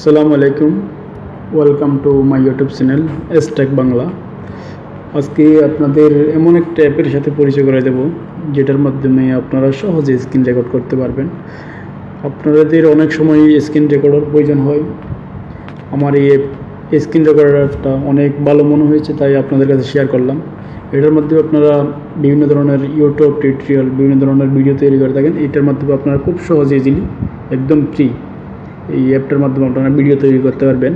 আসসালামু আলাইকুম, welcome to my YouTube channel S Tech Bangla. আজকে আপনাদের এমন একটা অ্যাপের সাথে পরিচয় করে দেব যেটার মাধ্যমে আপনারা সহজে স্ক্রিন রেকর্ড করতে পারবেন। আপনাদের অনেক সময় স্ক্রিন রেকর্ডার প্রয়োজন হয়। আমার এই স্ক্রিন রেকর্ডারটা অনেক ভালো মনে হয়েছে, তাই আপনাদের কাছে শেয়ার করলাম। এটার মাধ্যমে আপনারা বিভিন্ন ধরনের ইউটিউব টিউটোরিয়াল, বিভিন্ন ধরনের ভিডিও তৈরি করে থাকেন। এটার মাধ্যমে আপনারা খুব সহজে ইজিলি একদম ফ্রি এই অ্যাপটার মাধ্যমে আপনারা ভিডিও তৈরি করতে পারবেন,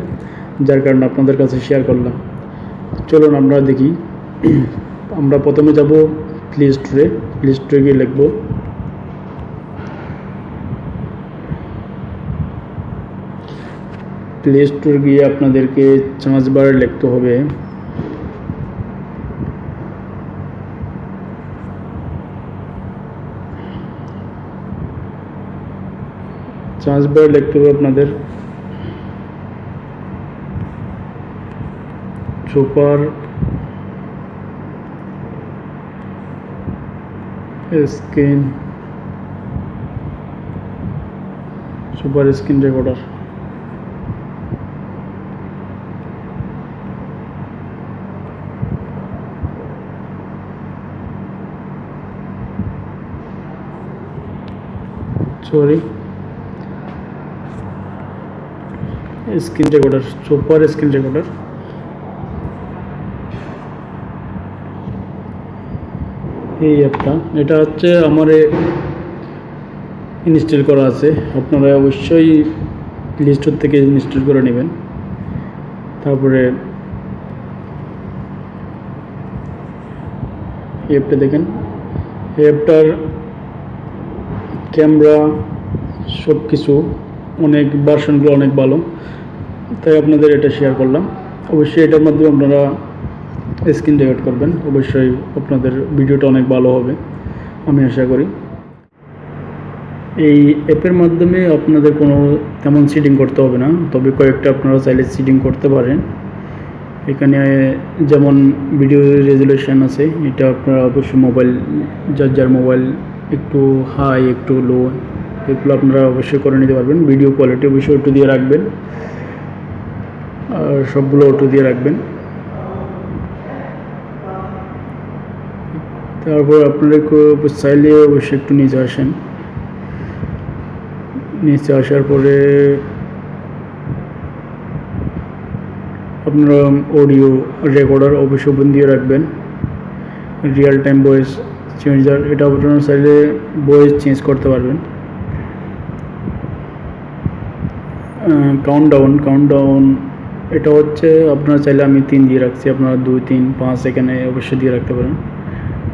যার কারণে আপনাদের কাছে শেয়ার করলাম। চলুন আমরা দেখি। আমরা প্রথমে যাব প্লে স্টোরে গিয়ে লিখব প্লে স্টোর গিয়ে আপনাদেরকে 5 বার লিখতে হবে আপনাদের super screen recorder. Super screen recorder. এই অ্যাপটা, এটা হচ্ছে আমার ইনস্টল করা আছে। আপনারা অবশ্যই প্লে স্টোর থেকে ইনস্টল করে নেবেন। তারপরে এই অ্যাপটা দেখেন, এই অ্যাপটার ক্যামেরা সব কিছু অনেক ভার্সনগুলো অনেক ভালো, তাই আপনাদের এটা শেয়ার করলাম। অবশ্যই এটার মাধ্যমে আপনারা স্ক্রিন রেকর্ড করবেন, অবশ্যই আপনাদের ভিডিওটা অনেক ভালো হবে আমি আশা করি। এই অ্যাপের মাধ্যমে আপনাদের কোনো তেমন সেটিং করতে হবে না, তবে কয়েকটা আপনারা চাইলে সেটিং করতে পারেন। এখানে যেমন ভিডিও রেজুলেশন আছে, এটা আপনারা অবশ্যই মোবাইল, যার মোবাইল একটু হাই একটু লো, এগুলো আপনারা অবশ্যই করে নিতে পারবেন। ভিডিও কোয়ালিটি অবশ্যই অটো দিয়ে রাখবেন, আর সবগুলো অটো দিয়ে রাখবেন। তারপর আপনারা চাইলে অবশ্যই একটু নিচে আসেন। নিচে আসার পরে আপনারা অডিও রেকর্ডার অবশ্যই ওপেন দিয়ে রাখবেন। রিয়েল টাইম ভয়েস চেঞ্জার, এটা আপনারা চাইলে ভয়েস চেঞ্জ করতে পারবেন। কাউন্টডাউন এটা হচ্ছে আপনারা চাইলে, আমি 3 দিয়ে রাখছি, আপনারা 2, 3, 5 এখানে অবশ্যই দিয়ে রাখতে পারেন।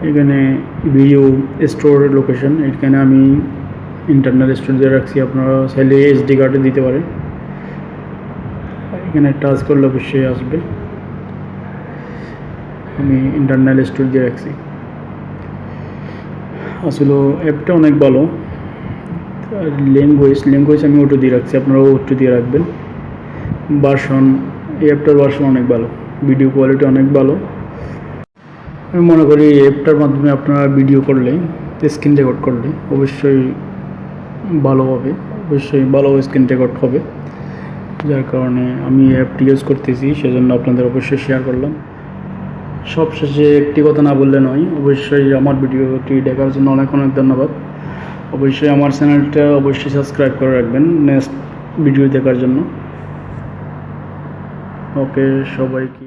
এখানে ভিডিও স্টোর লোকেশন, এখানে আমি ইন্টারনাল স্টোর দিয়ে রাখছি, আপনারা চাইলে SD কার্ডে দিতে পারেন। এখানে টাচ করলে অবশ্যই আসবে, আমি ইন্টারনাল স্টোর দিয়ে রাখছি। আসলে অ্যাপটা অনেক ভালো। ল্যাঙ্গুয়েজ আমি অটো দিয়ে রাখছি, আপনারাও অটো দিয়ে রাখবেন। ভার্সন, এই অ্যাপটার ভার্সন অনেক ভালো, ভিডিও কোয়ালিটি অনেক ভালো। আমি মনে করি এই অ্যাপটার মাধ্যমে আপনারা ভিডিও করলে, স্ক্রিন রেকর্ড করলে অবশ্যই ভালো হবে, অবশ্যই ভালো স্ক্রিন রেকর্ড হবে। যার কারণে আমি অ্যাপটি ইউজ করতেছি, সেজন্য আপনাদের অবশ্যই শেয়ার করলাম। সবশেষে একটি কথা না বললে নয়, অবশ্যই আমার ভিডিওটি দেখার জন্য অনেক অনেক ধন্যবাদ। অবশ্যই আমার চ্যানেলটা অবশ্যই সাবস্ক্রাইব করে রাখবেন নেক্সট ভিডিও দেখার জন্য। ওকে, সবাইকে।